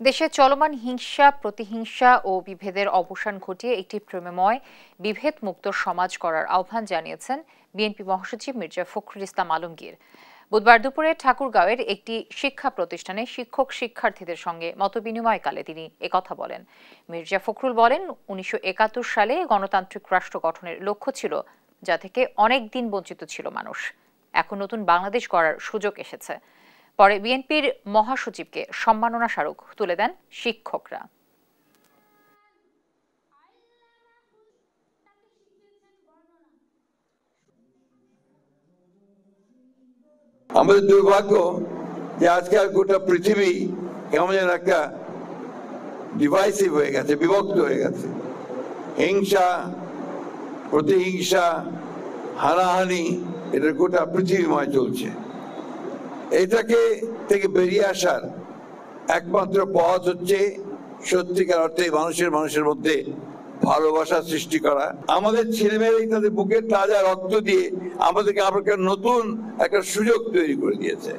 দেশে চলমান হিংসা, প্রতিহিংসা ও বিভেদের অবসান ঘটিয়ে একটি প্রেমময়, বিভেদমুক্ত সমাজ করার আহ্বান জানিয়েছেন বিএনপি মহাসচিব মির্জা ফখরুল ইসলাম আলমগীর। বুধবার দুপুরে ঠাকুরগাঁওয়ের একটি শিক্ষা প্রতিষ্ঠানে শিক্ষক শিক্ষার্থীদের সঙ্গে মতবিনিময়কালে তিনি একথা বলেন। মির্জা ফখরুল বলেন, 1971 সালে গণতান্ত্রিক রাষ্ট্র গঠনের লক্ষ্য ছিল, যা থেকে অনেক দিন বঞ্চিত ছিল মানুষ। এখন নতুন বাংলাদেশ গড়ার সুযোগ এসেছে। পরে বিএনপির মহাসচিবকে সম্মাননা স্মারক তুলে দেন শিক্ষকরা। আমাদের দুর্ভাগ্য যে আজকাল গোটা পৃথিবী কেমন যেন একটা ডিভাইসিভ হয়ে গেছে, বিভক্ত হয়ে গেছে। হিংসা, প্রতিহিংসা, হানাহানি, এটা গোটা পৃথিবীময় চলছে। এটাকে থেকে বেরিয়ে আসার একমাত্র পথ হচ্ছে সত্যিকার অর্থে মানুষের মধ্যে ভালোবাসা সৃষ্টি করা। আমাদের ছেলেমেয়েরাই তাদের বুকের তাজা রক্ত দিয়ে আমাদেরকে নতুন একটা সুযোগ তৈরি করে দিয়েছে।